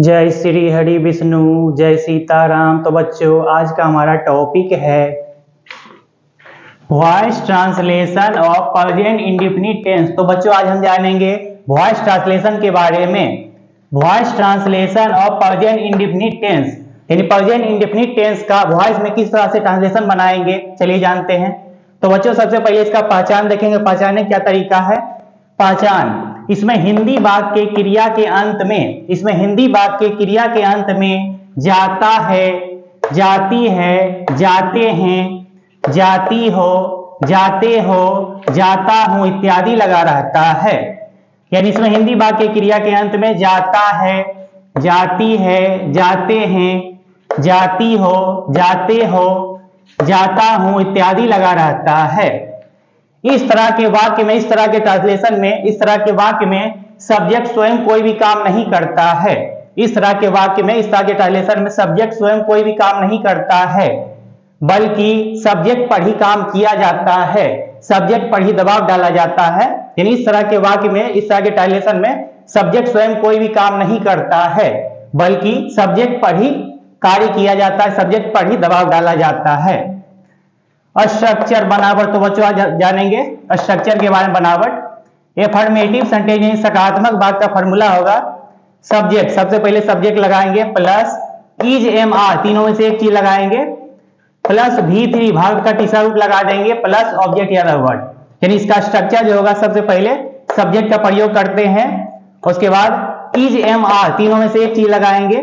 जय श्री हरि विष्णु, जय सीताराम। तो बच्चों, आज का हमारा टॉपिक है voice translation of present indefinite tense. तो बच्चों, आज हम जानेंगे वॉइस ट्रांसलेशन के बारे में। Voice translation of present indefinite tense, यानी प्रेजेंट इंडेफिनिट टेंस का वॉइस में किस तरह से ट्रांसलेशन बनाएंगे, चलिए जानते हैं। तो बच्चों, सबसे पहले इसका पहचान देखेंगे। पहचानने क्या तरीका है। पहचान, इसमें हिंदी वाक्य के क्रिया के अंत में, इसमें हिंदी वाक्य के क्रिया के अंत में जाता है, जाती है, जाते हैं, जाती हो, जाते हो, जाता हूं इत्यादि लगा रहता है। यानी इसमें हिंदी वाक्य की क्रिया के अंत में जाता है, जाती है, जाते हैं, जाती हो, जाते हो, जाता हूं इत्यादि लगा रहता है। इस तरह के वाक्य में, इस तरह के ट्रांसलेशन में, इस तरह के वाक्य में सब्जेक्ट स्वयं कोई भी काम नहीं करता है। इस तरह के वाक्य में, इस तरह के ट्रांसलेशन में सब्जेक्ट स्वयं कोई भी काम नहीं करता है, बल्कि सब्जेक्ट पर ही काम किया जाता है, सब्जेक्ट पर ही दबाव डाला जाता है। यानी इस तरह के वाक्य में, इस तरह के ट्रांसलेशन में सब्जेक्ट स्वयं कोई भी काम नहीं करता है, बल्कि सब्जेक्ट पर ही कार्य किया जाता है, सब्जेक्ट पर ही दबाव डाला जाता है। स्ट्रक्चर, बनावट। तो बच्चों, आज जानेंगे स्ट्रक्चर के बारे में। बनावट, एफर्मेटिव सेंटेंस यानी सकारात्मक वाक्य का फॉर्मूला होगा सब्जेक्ट। सबसे पहले सब्जेक्ट लगाएंगे, प्लस इज एम आर, तीनों में से एक चीज लगाएंगे, प्लस V3 भाग का तीसरा रूप लगा देंगे, प्लस ऑब्जेक्ट या वर्ड। यानी इसका स्ट्रक्चर जो होगा, सबसे पहले सब्जेक्ट का प्रयोग करते हैं, उसके बाद इज एम आर, तीनों में से एक चीज लगाएंगे,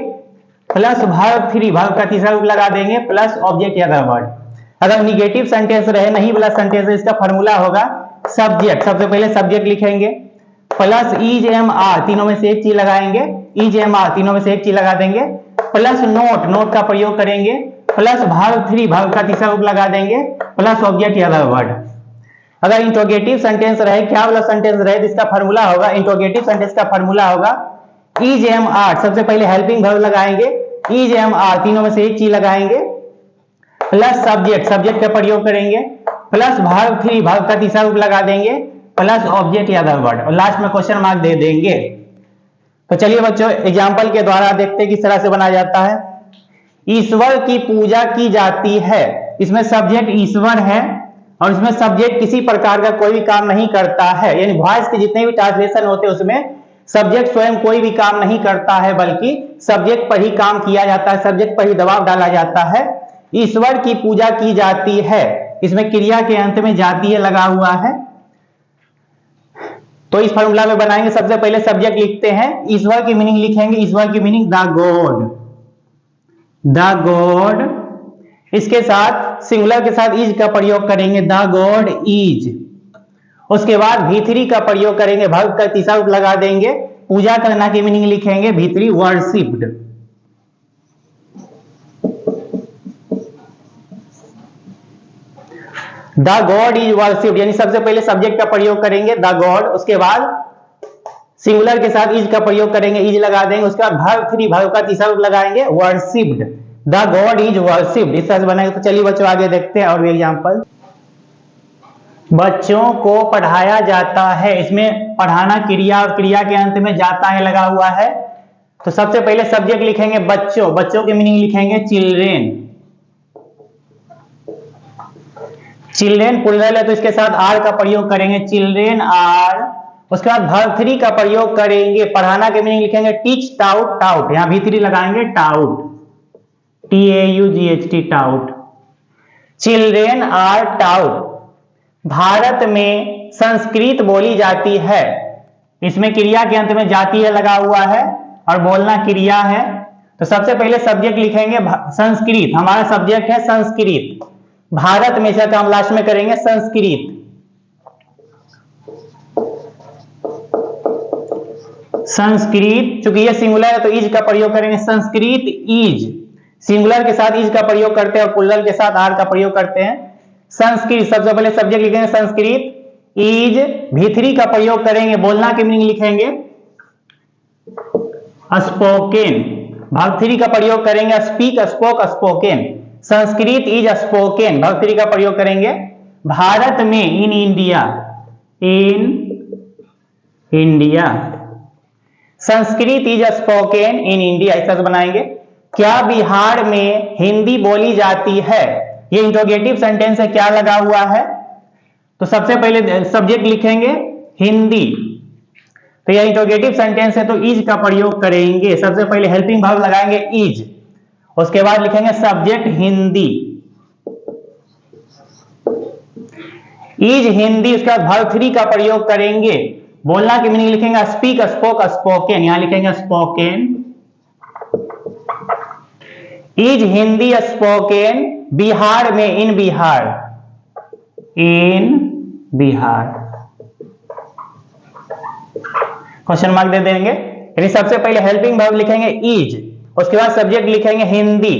प्लस भाग 3 भाग का तीसरा रूप लगा देंगे, प्लस ऑब्जेक्ट या वर्ड। अगर निगेटिव सेंटेंस रहे, नहीं वाला सेंटेंस, इसका फॉर्मूला होगा सब्जेक्ट। सबसे पहले सब्जेक्ट लिखेंगे, प्लस इज एम आर, तीनों में से एक चीज लगाएंगे, इज एम आर, तीनों में से एक चीज लगा देंगे, प्लस नोट, नोट का प्रयोग करेंगे, प्लस भाग 3 भाग का तीसरा रूप लगा देंगे, प्लस ऑब्जेक्ट या वर्ड। अगर इंट्रोगेटिव सेंटेंस रहे, क्या वाला सेंटेंस रहे, तो इसका फॉर्मूला होगा, इंट्रोगेटिव सेंटेंस का फॉर्मूला होगा इज एम आर, सबसे पहले हेल्पिंग वर्ब लगाएंगे, इज एम आर, तीनों में से एक चीज लगाएंगे, प्लस सब्जेक्ट, सब्जेक्ट का प्रयोग करेंगे, प्लस भाग 3 भाग का तीसरा रूप लगा देंगे, प्लस ऑब्जेक्ट या वर्ड, और लास्ट में क्वेश्चन मार्क दे देंगे। तो चलिए बच्चों, एग्जांपल के द्वारा देखते हैं किस तरह से बनाया जाता है। ईश्वर की पूजा की जाती है, इसमें सब्जेक्ट ईश्वर है और इसमें सब्जेक्ट किसी प्रकार का कोई भी काम नहीं करता है। यानी वॉइस के जितने भी ट्रांसलेशन होते हैं उसमें सब्जेक्ट स्वयं कोई भी काम नहीं करता है, बल्कि सब्जेक्ट पर ही काम किया जाता है, सब्जेक्ट पर ही दबाव डाला जाता है। ईश्वर की पूजा की जाती है, इसमें क्रिया के अंत में जाती है लगा हुआ है। तो इस फॉर्मूला में बनाएंगे, सबसे पहले सब्जेक्ट लिखते हैं, ईश्वर की मीनिंग लिखेंगे, ईश्वर की meaning the God, the God. इसके साथ सिंगुलर के साथ इज का प्रयोग करेंगे, द गॉड इज। उसके बाद V3 का प्रयोग करेंगे, वर्ब का तीसरा रूप लगा देंगे, पूजा करना की मीनिंग लिखेंगे V3 worshipped. The God is worshipped, यानी सबसे पहले सब्जेक्ट का प्रयोग करेंगे द गॉड, उसके बाद सिंगुलर के साथ इज का प्रयोग करेंगे, इज लगा देंगे, उसके बाद वर्ब 3 वर्ब का तीसरा रूप लगाएंगे worshipped, the God is worshipped. इस तरह से बनाएंगे। तो चलिए बच्चों, आगे देखते हैं और भी एग्जांपल। बच्चों को पढ़ाया जाता है, इसमें पढ़ाना क्रिया और क्रिया के अंत में जाता है लगा हुआ है। तो सबसे पहले सब्जेक्ट लिखेंगे बच्चों, बच्चों की मीनिंग लिखेंगे चिल्ड्रेन, चिल्ड्रेन प्लूरल है तो इसके साथ आर का प्रयोग करेंगे, चिल्ड्रेन आर। उसके बाद वर्ब 3 का प्रयोग करेंगे, पढ़ाना के मीनिंग लिखेंगे टीच टाउट, टाउट, यहां V3 लगाएंगे, taught, TAUGHT, taught. Children are taught. Bharat में संस्कृत बोली जाती है, इसमें क्रिया के अंत में जाती है लगा हुआ है और बोलना क्रिया है। तो सबसे पहले सब्जेक्ट लिखेंगे संस्कृत, हमारा सब्जेक्ट है संस्कृत, भारत में, इसका काम लास्ट में करेंगे संस्कृत। संस्कृत, चूंकि ये सिंगुलर है तो इज का प्रयोग करेंगे, संस्कृत इज। सिंगुलर के साथ इज का प्रयोग करते हैं और प्लूरल के साथ आर का प्रयोग करते हैं। संस्कृत, सबसे पहले सब्जेक्ट लिखेंगे संस्कृत इज, V3 का प्रयोग करेंगे, बोलना की मीनिंग लिखेंगे स्पोकन, भाग 3 का प्रयोग करेंगे speak, spoke, spoken. Sanskrit is spoken, भाग 3 का प्रयोग करेंगे भारत में, in India, in India. Sanskrit is spoken in India, इस तरह से बनाएंगे। क्या बिहार में हिंदी बोली जाती है? ये इंट्रोगेटिव सेंटेंस है, क्या लगा हुआ है? तो सबसे पहले सब्जेक्ट लिखेंगे हिंदी, तो यह इंट्रोगेटिव सेंटेंस है तो इज का प्रयोग करेंगे। सबसे पहले हेल्पिंग वर्ब लगाएंगे इज, उसके बाद लिखेंगे सब्जेक्ट हिंदी, इज हिंदी, उसके बाद वर्ब 3 का प्रयोग करेंगे। बोलना की मीनिंग लिखेंगे स्पीक, स्पोक, स्पोकन, यहां लिखेंगे spoken. Is Hindi spoken Bihar में, in Bihar, in Bihar, question mark दे देंगे। यानी सबसे पहले हेल्पिंग वर्ब लिखेंगे इज, उसके बाद सब्जेक्ट लिखेंगे हिंदी,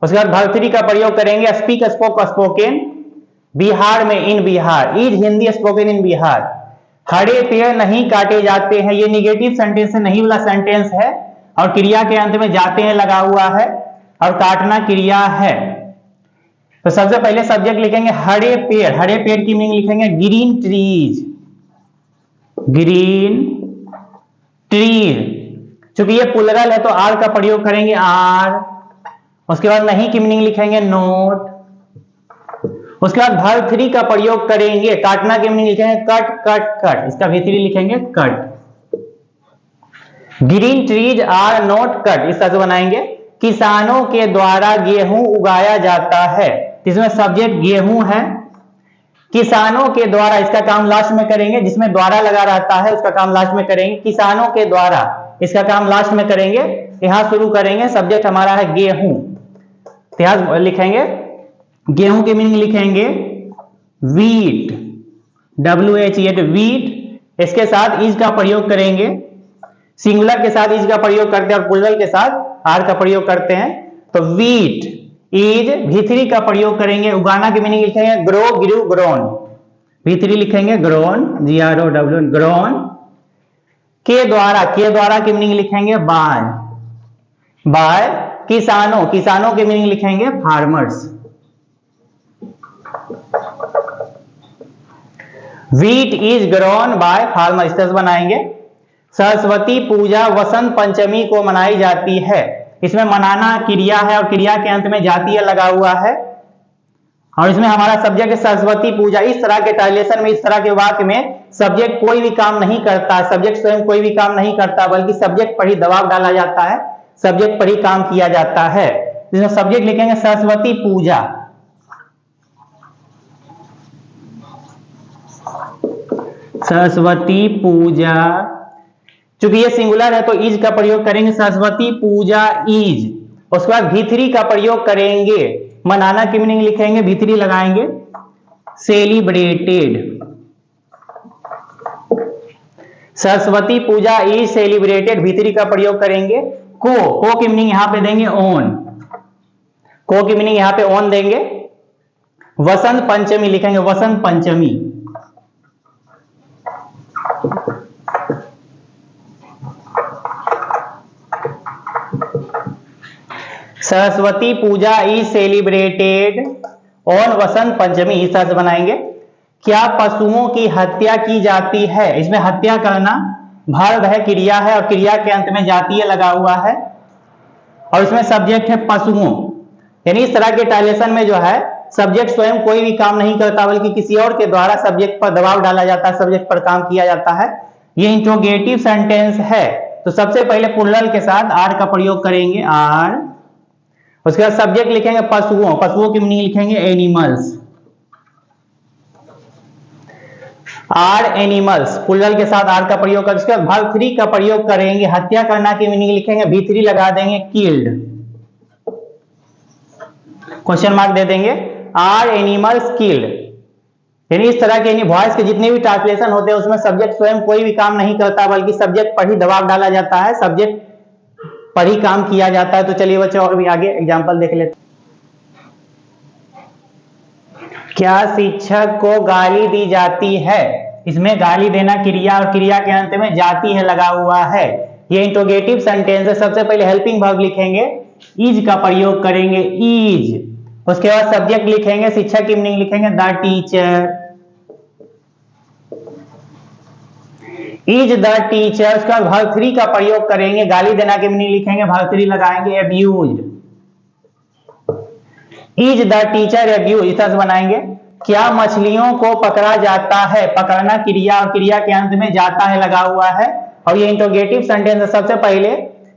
उसके बाद वर्ब 3 का प्रयोग करेंगे स्पीक, स्पोक, स्पोकन बिहार में, in Bihar, is Hindi spoken in Bihar. हरे पेड़ नहीं काटे जाते हैं, ये निगेटिव सेंटेंस है, नहीं वाला सेंटेंस है, और क्रिया के अंत में जाते हैं लगा हुआ है, और काटना क्रिया है। तो सबसे पहले सब्जेक्ट लिखेंगे हरे पेड़, हरे पेड़ की मीनिंग लिखेंगे ग्रीन ट्रीज, ग्रीन ट्रीज। चूंकि ये प्लुरल है तो आर का प्रयोग करेंगे आर, उसके बाद नहीं की मीनिंग लिखेंगे नोट, उसके बाद वर्ब 3 का प्रयोग करेंगे, काटना की मीनिंग लिखेंगे कट, कट, कट, इसका V3 लिखेंगे cut. Green trees are not cut, इस तरह से बनाएंगे। किसानों के द्वारा गेहूं उगाया जाता है, इसमें सब्जेक्ट गेहूं है, किसानों के द्वारा, इसका काम लास्ट में करेंगे, जिसमें द्वारा लगा रहता है उसका काम लास्ट में करेंगे। किसानों के द्वारा, इसका काम लास्ट में करेंगे। यहां शुरू करेंगे, सब्जेक्ट हमारा है गेहूं, यहां लिखेंगे गेहूं की मीनिंग लिखेंगे वीट, WH वीट। इसके साथ इज का प्रयोग करेंगे, सिंगुलर के साथ इज का प्रयोग करते हैं और प्लुरल के साथ आर का प्रयोग करते हैं। तो वीट इज V3 का प्रयोग करेंगे। उगाना की मीनिंग लिखेंगे ग्रो, ग्रू, ग्रोन, V3 लिखेंगे ग्रोन, GROW, ग्रोन। के द्वारा, के द्वारा की मीनिंग लिखेंगे बाय, बाय किसानों, किसानों की मीनिंग लिखेंगे farmers. Wheat is grown by farmers, इस तरह बनाएंगे। सरस्वती पूजा वसंत पंचमी को मनाई जाती है, इसमें मनाना क्रिया है और क्रिया के अंत में जातीय लगा हुआ है, और इसमें हमारा सब्जेक्ट सरस्वती पूजा। इस तरह के ट्रांसलेशन में, इस तरह के वाक्य में सब्जेक्ट कोई भी काम नहीं करता, सब्जेक्ट स्वयं कोई भी काम नहीं करता, बल्कि सब्जेक्ट पर ही दबाव डाला जाता है, सब्जेक्ट पर ही काम किया जाता है। इसमें सब्जेक्ट लिखेंगे सरस्वती पूजा, सरस्वती पूजा। चूंकि ये सिंगुलर है तो इज का प्रयोग करेंगे, सरस्वती पूजा इज। उसके बाद V3 का प्रयोग करेंगे, मनाना की मीनिंग लिखेंगे, V3 लगाएंगे celebrated, Saraswati Puja is celebrated, V3 का प्रयोग करेंगे। को की मीनिंग यहां पे देंगे ओन, को की मीनिंग यहां पे ओन देंगे। वसंत पंचमी लिखेंगे Vasant Panchami, Saraswati Puja is celebrated on Vasant Panchami, इस तरह से बनाएंगे। क्या पशुओं की हत्या की जाती है, इसमें हत्या करना वर्ब है, क्रिया है, और क्रिया के अंत में जातीय लगा हुआ है, और इसमें सब्जेक्ट है पशुओं। यानी इस तरह के ट्रांसलेशन में जो है सब्जेक्ट स्वयं कोई भी काम नहीं करता, बल्कि किसी और के द्वारा सब्जेक्ट पर दबाव डाला जाता है, सब्जेक्ट पर काम किया जाता है। ये इंट्रोगेटिव सेंटेंस है, तो सबसे पहले प्लुरल के साथ आर का प्रयोग करेंगे आर, उसके बाद सब्जेक्ट लिखेंगे पशुओं, पशुओं की मीनिंग लिखेंगे एनिमल्स, आर एनिमल्स, प्लुरल के साथ आर का प्रयोग कर। उसके बाद वर्ब 3 का प्रयोग करेंगे, हत्या करना की मीनिंग लिखेंगे V3 लगा देंगे किल्ड, क्वेश्चन मार्क दे देंगे आर एनिमल्स किल्ड। यानी इस तरह के वॉइस के जितने भी ट्रांसलेशन होते हैं उसमें सब्जेक्ट स्वयं कोई भी काम नहीं करता, बल्कि सब्जेक्ट पर ही दबाव डाला जाता है, सब्जेक्ट पर ही काम किया जाता है। तो चलिए बच्चों और भी आगे एग्जांपल देख लेते। क्या शिक्षक को गाली दी जाती है, इसमें गाली देना क्रिया और क्रिया के अंत में जाती है लगा हुआ है। ये इंट्रोगेटिव सेंटेंस है। सबसे पहले हेल्पिंग वर्ब लिखेंगे, इज का प्रयोग करेंगे इज, उसके बाद सब्जेक्ट लिखेंगे, शिक्षक की मीनिंग लिखेंगे the teacher. Is the teacher, उसका वर्ब 3 का प्रयोग करेंगे, गाली देना की मीनिंग लिखेंगे, वर्ब 3 लगाएंगे, एब्यूज्ड। इज द टीचर एब्यूज, इस तरह से बनाएंगे। क्या मछलियों को पकड़ा जाता है, पकड़ना क्रिया और क्रिया के अंत में जाता है लगा हुआ है, और ये इंट्रोगेटिव सेंटेंस है। सबसे पहले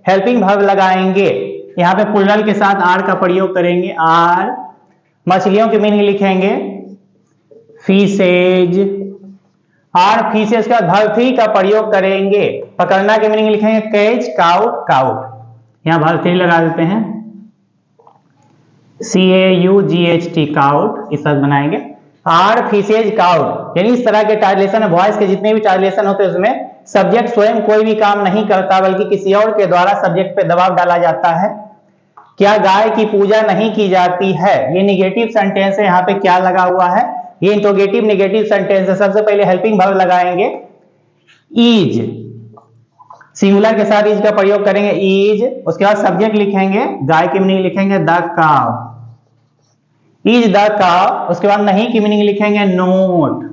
हेल्पिंग वर्ब लगाएंगे, यहाँ पे प्लूरल के साथ आर का प्रयोग करेंगे, आर। मछलियों की मीनिंग लिखेंगे फिशेज, आर फिशेज का वर्ब 3 का प्रयोग करेंगे, पकड़ना की मीनिंग लिखेंगे कैच, काउट, काउट। यहाँ वर्ब 3 लगा देते हैं, CAUGHT, काउट, इस तरह बनाएंगे। आर फिशेज काउट, यानी इस तरह के ट्रांसलेशन वॉइस के जितने भी ट्रांसलेशन होते हैं उसमें सब्जेक्ट स्वयं कोई भी काम नहीं करता, बल्कि किसी और के द्वारा सब्जेक्ट पे दबाव डाला जाता है। क्या गाय की पूजा नहीं की जाती है, ये निगेटिव सेंटेंस है, यहाँ पे क्या लगा हुआ है, ये इंट्रोगेटिव निगेटिव सेंटेंस है। सबसे पहले हेल्पिंग वर्ब लगाएंगे इज, सिंगुलर के साथ इज का प्रयोग करेंगे, इज। उसके बाद सब्जेक्ट लिखेंगे, गाय की मीनिंग लिखेंगे द काव, इज द काव। उसके बाद नहीं की मीनिंग लिखेंगे नोट,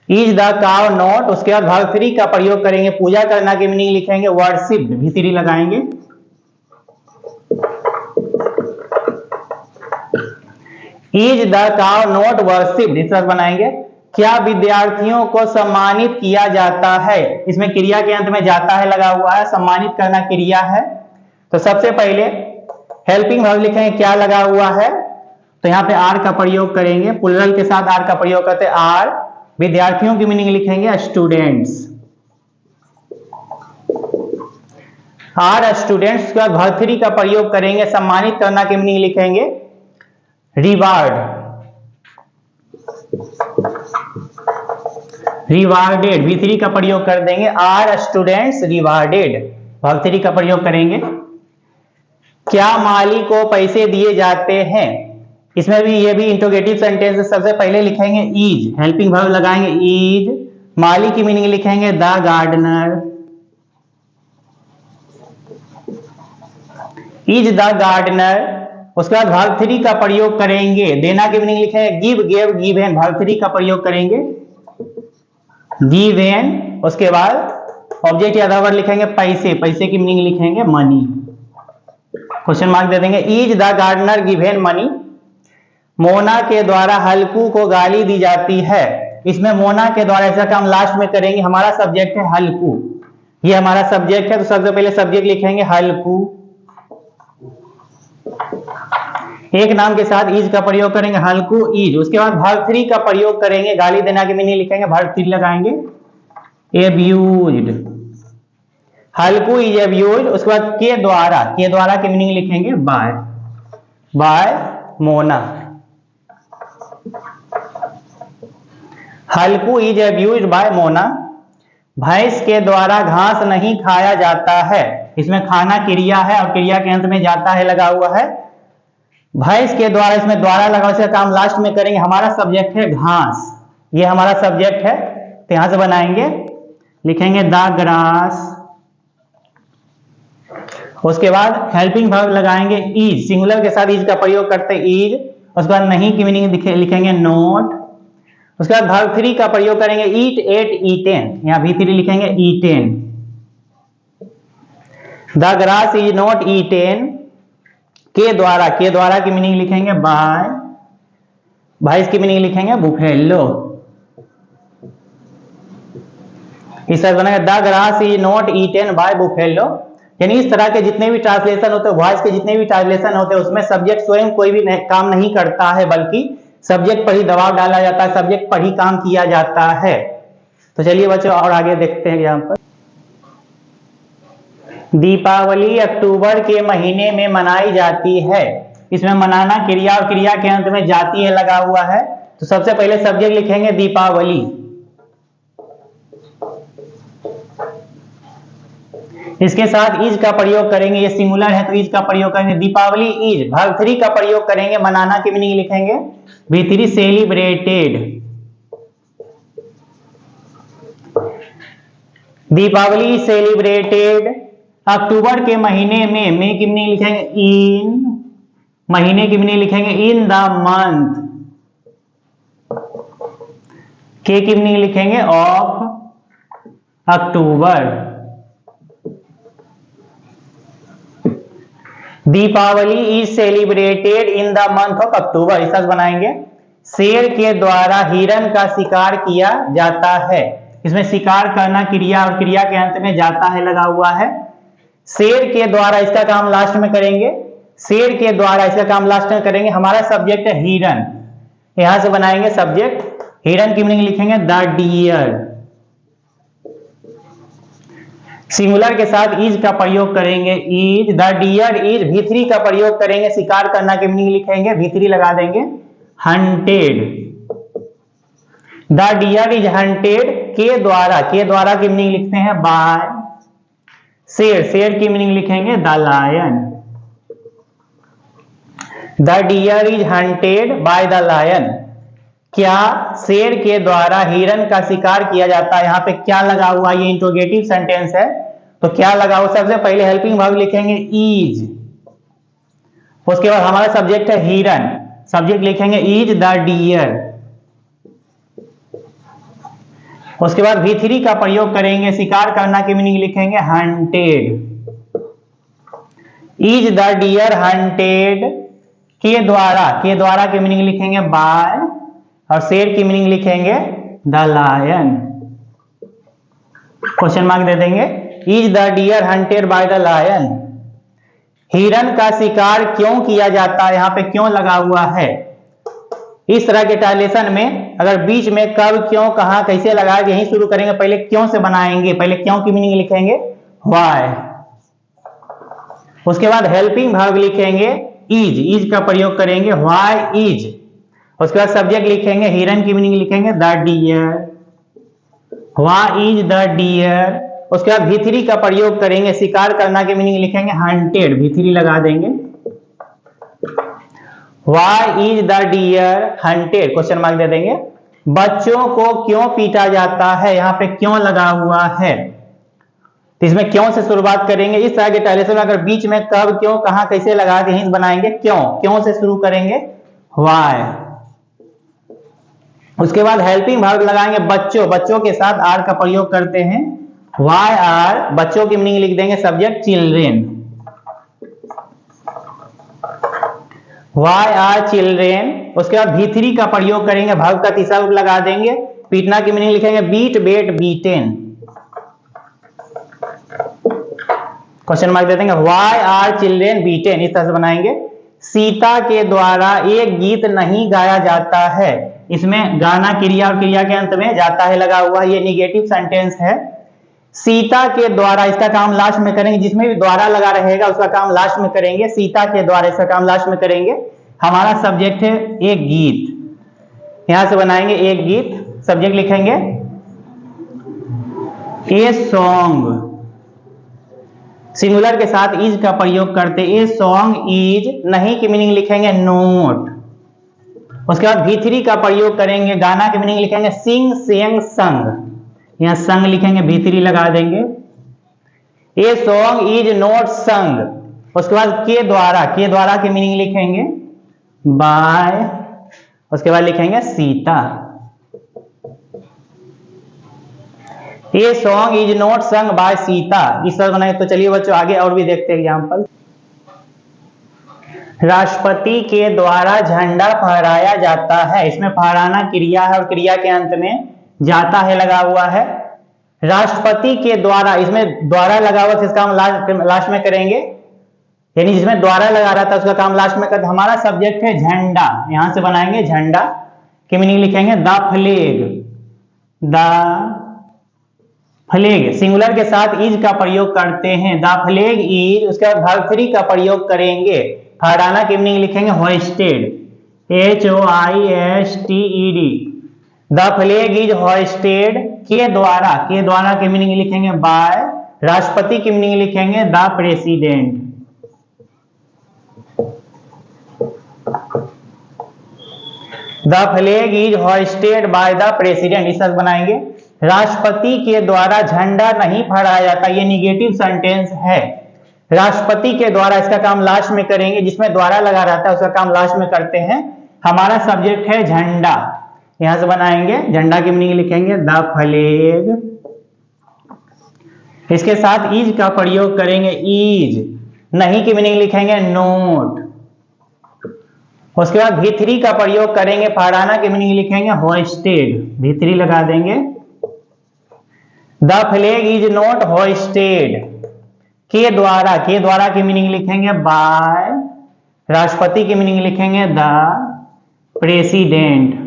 इज द काव नोट। उसके बाद वर्ब 3 का प्रयोग करेंगे, पूजा करना की मीनिंग लिखेंगे वर्शिप्ड, V3 लगाएंगे। इज द काव नोट वर्शिप्ड, इस तरह बनाएंगे। क्या विद्यार्थियों को सम्मानित किया जाता है, इसमें क्रिया के अंत में जाता है लगा हुआ है, सम्मानित करना क्रिया है। तो सबसे पहले हेल्पिंग वर्ब लिखेंगे, क्या लगा हुआ है, तो यहाँ पे आर का प्रयोग करेंगे, प्लूरल के साथ आर का प्रयोग करते हैं, आर। विद्यार्थियों की मीनिंग लिखेंगे स्टूडेंट्स, आर स्टूडेंट्स। के बाद वर्ब 3 का प्रयोग करेंगे, सम्मानित करना की मीनिंग लिखेंगे रिवार्ड, रिवार्डेड, V3 का प्रयोग कर देंगे, आर स्टूडेंट्स रिवार्डेड, वर्ब 3 का प्रयोग करेंगे। क्या माली को पैसे दिए जाते हैं, इसमें भी ये भी इंट्रोगेटिव सेंटेंस है। सबसे पहले लिखेंगे इज, हेल्पिंग वर्ब लगाएंगे इज, माली की मीनिंग लिखेंगे the gardener, is the gardener. उसके बाद वर्ब 3 का प्रयोग करेंगे, देना की मीनिंग लिखेंगे गिव, गेव, गिवन, वर्ब 3 का प्रयोग करेंगे गिवन। उसके बाद ऑब्जेक्ट या वर्ब लिखेंगे पैसे, पैसे की मीनिंग लिखेंगे मनी, क्वेश्चन मार्क दे देंगे। Is the gardener given money. Mona के द्वारा हल्कू को गाली दी जाती है, इसमें मोना के द्वारा ऐसा काम लास्ट में करेंगे, हमारा सब्जेक्ट है हल्कू, ये हमारा सब्जेक्ट है, तो सबसे पहले सब्जेक्ट लिखेंगे हल्कू, एक नाम के साथ इज का प्रयोग करेंगे हल्कू इज। उसके बाद वर्ब 3 का प्रयोग करेंगे, गाली देना की मीनिंग लिखेंगे वर्ब 3 लगाएंगे एब्यूज्ड, हल्कू इज एब्यूज्ड। उसके बाद के द्वारा, के द्वारा की मीनिंग लिखेंगे by, by Mona, Halku is abused by Mona. भैंस के द्वारा घास नहीं खाया जाता है, इसमें खाना क्रिया है और क्रिया के अंत में जाता है लगा हुआ है। भैंस के द्वारा, इसमें द्वारा लगा, इसका काम लास्ट में करेंगे, हमारा सब्जेक्ट है घास, ये हमारा सब्जेक्ट है, तो यहां से बनाएंगे, लिखेंगे द ग्रास। उसके बाद हेल्पिंग वर्ब लगाएंगे इज, सिंगुलर के साथ इज का प्रयोग करते हैं इज। उसके बाद नहीं की मीनिंग लिखेंगे नोट। उसके बाद वर्ब 3 का प्रयोग करेंगे ईट, एट, ईटेन, यहाँ V3 लिखेंगे eaten, the grass is not eaten. के द्वारा, के द्वारा की मीनिंग लिखेंगे बाय, भैंस की मीनिंग लिखेंगे बुफेलो, इस तरह बनेगा the grass is not eaten by buffalo. यानी इस तरह के जितने भी ट्रांसलेशन होते हैं, वॉइस के जितने भी ट्रांसलेशन होते हैं, उसमें सब्जेक्ट स्वयं कोई भी काम नहीं करता है, बल्कि सब्जेक्ट पर ही दबाव डाला जाता है, सब्जेक्ट पर ही काम किया जाता है। तो चलिए बच्चों और आगे देखते हैं यहाँ पर। दीपावली अक्टूबर के महीने में मनाई जाती है, इसमें मनाना क्रिया और क्रिया के अंत में जाती है लगा हुआ है। तो सबसे पहले सब्जेक्ट लिखेंगे दीपावली, इसके साथ इज का प्रयोग करेंगे, ये सिंगुलर है तो इज का प्रयोग करेंगे, दीपावली इज। वर्ब 3 का प्रयोग करेंगे, मनाना की मीनिंग लिखेंगे V3 सेलिब्रेटेड, दीपावली सेलिब्रेटेड। अक्टूबर के महीने में, मे की मीनिंग लिखेंगे इन, महीने की मीनिंग लिखेंगे इन द मंथ, के की मीनिंग लिखेंगे of, October. Deepawali is celebrated in the month of October. इस तरह बनाएंगे। शेर के द्वारा हिरण का शिकार किया जाता है। इसमें शिकार करना क्रिया और क्रिया के अंत में जाता है लगा हुआ है। शेर के द्वारा इसका काम लास्ट में करेंगे। शेर के द्वारा इसका काम लास्ट में करेंगे। हमारा सब्जेक्ट है हिरण। यहां से बनाएंगे सब्जेक्ट। हिरण की मीनिंग लिखेंगे द डियर। सिंगुलर के साथ इज का प्रयोग करेंगे। Is the deer is V3 का प्रयोग करेंगे। शिकार करना की मीनिंग लिखेंगे V3 लगा देंगे। Hunted. The deer is hunted के द्वारा की मीनिंग लिखते हैं बाय। शेर की मीनिंग लिखेंगे the lion. The deer is hunted by the lion. क्या शेर के द्वारा हिरण का शिकार किया जाता है। यहां पे क्या लगा हुआ, ये इंट्रोगेटिव सेंटेंस है तो क्या लगा हुआ। सबसे पहले हेल्पिंग वर्ब लिखेंगे इज। उसके बाद हमारा सब्जेक्ट है हिरण। सब्जेक्ट लिखेंगे इज द डियर। उसके बाद V3 का प्रयोग करेंगे। शिकार करना की मीनिंग लिखेंगे hunted. Is the deer hunted के द्वारा की मीनिंग लिखेंगे बाय और शेर की मीनिंग लिखेंगे द लायन। क्वेश्चन मार्क दे देंगे। Is the deer hunted by the lion. हिरण का शिकार क्यों किया जाता है। यहां पे क्यों लगा हुआ है। इस तरह के ट्रांसलेशन में अगर बीच में कब, क्यों, कहां, कैसे लगा यही शुरू करेंगे। पहले क्यों से बनाएंगे। पहले क्यों की मीनिंग लिखेंगे व्हाई। उसके बाद हेल्पिंग वर्ब लिखेंगे इज का प्रयोग करेंगे व्हाई इज। उसके बाद सब्जेक्ट लिखेंगे हिरण की मीनिंग लिखेंगे the deer. Why is the deer. उसके बाद V3 का प्रयोग करेंगे। शिकार करना की मीनिंग लिखेंगे हंटेड। V3 लगा देंगे। Why is the deer hunted. Question mark दे देंगे। बच्चों को क्यों पीटा जाता है। यहां पे क्यों लगा हुआ है तो इसमें क्यों से शुरुआत करेंगे। इस तरह के ट्रांसलेशन में अगर बीच में कब, क्यों, कहां, कैसे लगा के हिंट बनाएंगे क्यों से शुरू करेंगे व्हाई। उसके बाद हेल्पिंग वर्ब लगाएंगे बच्चों के साथ आर का प्रयोग करते हैं। वाई आर बच्चों की मीनिंग लिख देंगे subject children. Why are children. उसके बाद V3 का प्रयोग करेंगे। वर्ब का तीसरा रूप लगा देंगे। पीटना की मीनिंग लिखेंगे beat, bet, beaten. Question mark दे देंगे। Why are children beaten. इस तरह से बनाएंगे। सीता के द्वारा एक गीत नहीं गाया जाता है। इसमें गाना क्रिया और क्रिया के अंत में जाता है लगा हुआ। ये निगेटिव सेंटेंस है। सीता के द्वारा इसका काम लास्ट में करेंगे। जिसमें भी द्वारा लगा रहेगा उसका काम लास्ट में करेंगे। सीता के द्वारा इसका काम लास्ट में करेंगे। हमारा सब्जेक्ट है एक गीत। यहां से बनाएंगे एक गीत। सब्जेक्ट लिखेंगे ए सॉन्ग। सिंगुलर के साथ इज का प्रयोग करते। ए सॉन्ग इज नहीं की मीनिंग लिखेंगे नोट। उसके बाद V3 का प्रयोग करेंगे। गाना की मीनिंग लिखेंगे सिंग, सेंग, संग। यहां संग लिखेंगे V3 लगा देंगे। ए सॉन्ग इज नॉट संग। उसके बाद के द्वारा की मीनिंग लिखेंगे बाय। उसके बाद लिखेंगे Sita. A song is not sung by Sita. इस तरह बनाए। तो चलिए बच्चों आगे और भी देखते हैं एग्जाम्पल। राष्ट्रपति के द्वारा झंडा फहराया जाता है। इसमें फहराना क्रिया है और क्रिया के अंत में जाता है लगा हुआ है। राष्ट्रपति के द्वारा, इसमें द्वारा लगा हुआ इसका काम लास्ट में करेंगे। यानी जिसमें द्वारा लगा रहा था उसका काम लास्ट में करते। हमारा सब्जेक्ट है झंडा। यहां से बनाएंगे झंडा की मीनिंग लिखेंगे the flag. The flag. Singular के साथ इज का प्रयोग करते हैं। The flag is. उसके बाद वर्ब 3 का प्रयोग करेंगे। फहराना की मीनिंग लिखेंगे होइस्टेड। HOISTED। द फ्लैग इज होइस्टेड के द्वारा की मीनिंग लिखेंगे बाय। राष्ट्रपति की मीनिंग लिखेंगे the president. The flag is hoisted by the president. इस तरह बनाएंगे। राष्ट्रपति के द्वारा झंडा नहीं फहराया जाता। ये निगेटिव सेंटेंस है। राष्ट्रपति के द्वारा इसका काम लास्ट में करेंगे। जिसमें द्वारा लगा रहता है उसका काम लास्ट में करते हैं। हमारा सब्जेक्ट है झंडा। यहां से बनाएंगे झंडा की मीनिंग लिखेंगे द फ्लैग इसके साथ इज का प्रयोग करेंगे, इज। नहीं की मीनिंग लिखेंगे नोट। उसके बाद भी3 का प्रयोग करेंगे, फहराना की मीनिंग लिखेंगे होस्टेड, भी3 लगा देंगे। The flag is not hosted, के द्वारा की मीनिंग लिखेंगे बाय। राष्ट्रपति की मीनिंग लिखेंगे the president.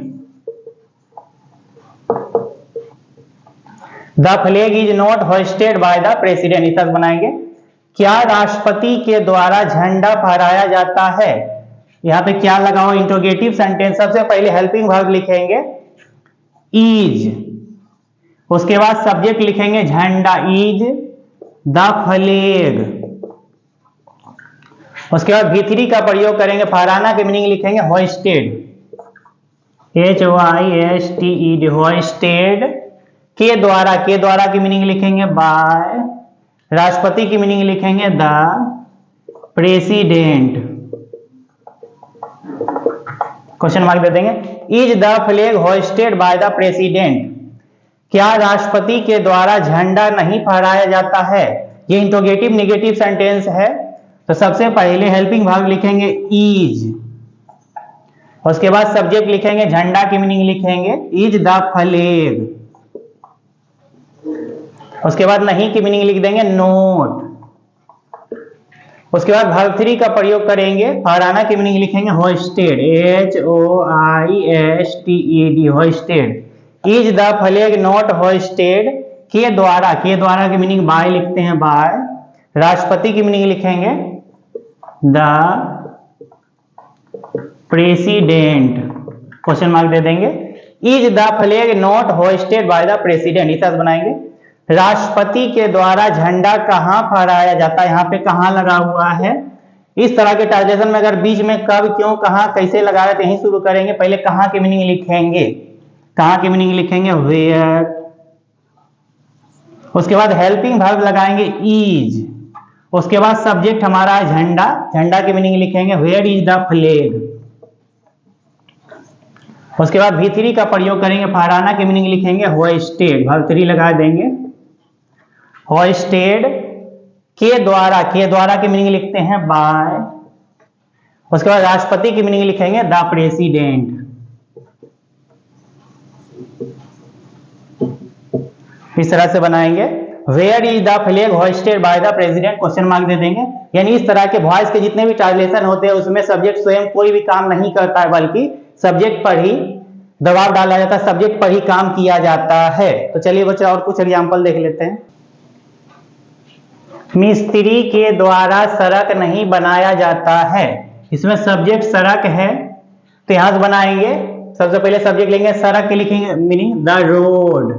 The flag is not hosted by the president, इस तरह बनाएंगे। क्या राष्ट्रपति के द्वारा झंडा फहराया जाता है? यहां पे क्या लगाओ, इंट्रोगेटिव सेंटेंस। सबसे पहले हेल्पिंग वर्ब लिखेंगे इज, उसके बाद सब्जेक्ट लिखेंगे झंडा, इज द फ्लैग। उसके बाद भी3 का प्रयोग करेंगे, फहराना की मीनिंग लिखेंगे होस्टेड, HOISTED, होस्टेड। के द्वारा की मीनिंग लिखेंगे बाय। राष्ट्रपति की मीनिंग लिखेंगे द प्रेसिडेंट। क्वेश्चन मार्क दे देंगे। Is the flag hosted by the president, क्या राष्ट्रपति के द्वारा झंडा नहीं फहराया जाता है? ये इंट्रोगेटिव नेगेटिव सेंटेंस है, तो सबसे पहले हेल्पिंग वर्ब लिखेंगे इज, उसके बाद सब्जेक्ट लिखेंगे झंडा की मीनिंग लिखेंगे इज द फ्लैग। उसके बाद नहीं की मीनिंग लिख देंगे नोट। उसके बाद वर्ब 3 का प्रयोग करेंगे, फहराना की मीनिंग लिखेंगे hosted, HOISTED, hosted. Is the flag not hosted, के द्वारा की मीनिंग बाय लिखते हैं बाय। राष्ट्रपति की मीनिंग लिखेंगे द प्रेसिडेंट। क्वेश्चन मार्क दे देंगे। Is the flag not hosted by the president, इस तरह बनाएंगे। राष्ट्रपति के द्वारा झंडा कहां फहराया जाता है? यहाँ पे कहां लगा हुआ है। इस तरह के ट्रांसलेशन में अगर बीच में कब, क्यों, कहां, कैसे लगाया तो यहीं शुरू करेंगे। पहले कहां की मीनिंग लिखेंगे, कहां की मीनिंग लिखेंगे वेयर। उसके बाद हेल्पिंग वर्ब लगाएंगे इज, उसके बाद सब्जेक्ट हमारा झंडा, झंडा की मीनिंग लिखेंगे वेयर इज द फ्लैग। उसके बाद भी3 का प्रयोग करेंगे, फहराना की मीनिंग लिखेंगे होस्टेड, वर्ब 3 लगा देंगे होस्टेड। के द्वारा की मीनिंग लिखते हैं बाय। उसके बाद राष्ट्रपति की मीनिंग लिखेंगे द प्रेसिडेंट। इस तरह से बनाएंगे। Where is the flag hosted by the president, question mark दे देंगे। यानी इस तरह के वॉइस के जितने भी ट्रांसलेशन होते हैं उसमें सब्जेक्ट स्वयं कोई भी काम नहीं करता है, बल्कि सब्जेक्ट पर ही दबाव डाला जाता है, सब्जेक्ट पर ही काम किया जाता है। तो चलिए बच्चों और कुछ एग्जाम्पल देख लेते हैं। मिस्त्री के द्वारा सड़क नहीं बनाया जाता है, इसमें सब्जेक्ट सड़क है, तो यहां से बनाएंगे। सबसे पहले सब्जेक्ट लेंगे सड़क के, लिखेंगे मीनिंग द रोड।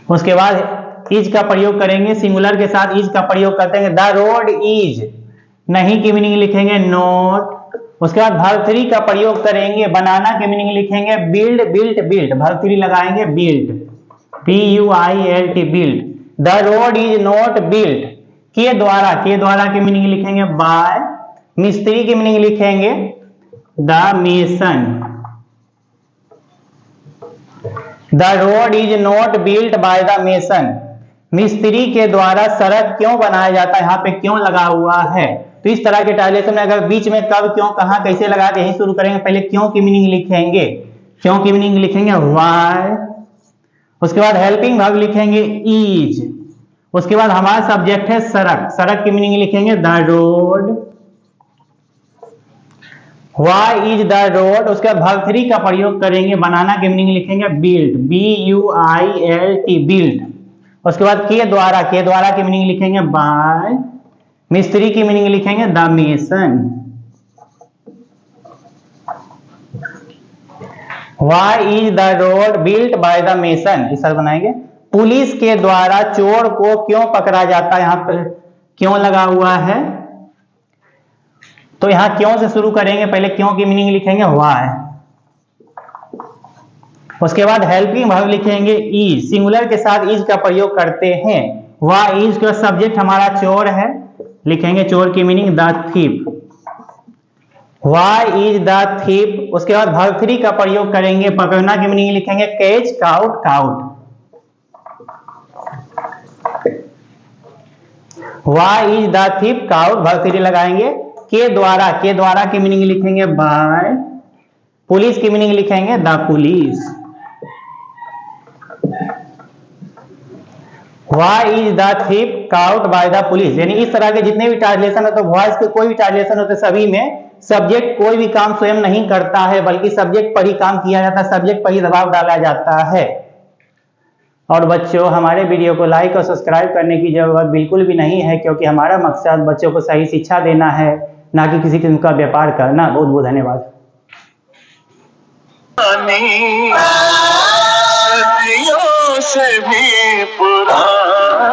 उसके बाद इज का प्रयोग करेंगे, सिंगुलर के साथ इज का प्रयोग करते हैं, द रोड इज। नहीं की मीनिंग लिखेंगे नोट। उसके बाद वर्ब 3 का प्रयोग करेंगे, बनाना की मीनिंग लिखेंगे बिल्ड, बिल्ट, बिल्ट, वर्ब 3 लगाएंगे built, BUILT, built. The road is not built, के द्वारा की मीनिंग लिखेंगे बाय। मिस्त्री की मीनिंग लिखेंगे the mason. The road is not built by the mason, मिस्त्री के द्वारा सड़क क्यों बनाया जाता है, यहाँ पे क्यों लगा हुआ है। तो इस तरह के ट्रांसलेशन में अगर बीच में कब, क्यों, कहां, कैसे लगा के यही शुरू करेंगे। पहले क्यों की मीनिंग लिखेंगे, क्यों की मीनिंग लिखेंगे व्हाई। उसके बाद हेल्पिंग वर्ब लिखेंगे इज। उसके बाद हमारा सब्जेक्ट है सड़क, सड़क की मीनिंग लिखेंगे the road. Why is the road. उसके बाद वर्ब 3 का प्रयोग करेंगे, बनाना की मीनिंग लिखेंगे बिल्ड, BUILT, बिल्ड। उसके बाद के द्वारा की मीनिंग लिखेंगे बाय। मिस्त्री की मीनिंग लिखेंगे the mason. Why is the road built by the mason, इस तरह बनाएंगे। पुलिस के द्वारा चोर को क्यों पकड़ा जाता है, यहां पर क्यों लगा हुआ है, तो यहां क्यों से शुरू करेंगे। पहले क्यों की मीनिंग लिखेंगे व्हाई। उसके बाद हेल्पिंग वर्ब लिखेंगे इज, सिंगुलर के साथ इज का प्रयोग करते हैं। व्हाई इज का सब्जेक्ट हमारा चोर है, लिखेंगे चोर की meaning the thief. Why is the thief. उसके बाद वर्ब 3 का प्रयोग करेंगे, पकड़ना की मीनिंग लिखेंगे catch, caught, caught. Why is the thief caught, verb 3 लगाएंगे। के द्वारा की मीनिंग लिखेंगे बाय, पुलिस की मीनिंग लिखेंगे the police. Why is the thief caught by the police, यानी इस तरह के जितने भी ट्रांसलेशन होते हैं, वॉइस के कोई भी ट्रांसलेशन होते हैं, सभी में सब्जेक्ट कोई भी काम स्वयं नहीं करता है, बल्कि सब्जेक्ट पर ही काम किया जाता है, सब्जेक्ट पर ही दबाव डाला जाता है। और बच्चों, हमारे वीडियो को लाइक और सब्सक्राइब करने की जरूरत बिल्कुल भी नहीं है, क्योंकि हमारा मकसद बच्चों को सही शिक्षा देना है, ना कि किसी किस्म का व्यापार करना। बहुत बहुत धन्यवाद। सदियों से भी पुरानी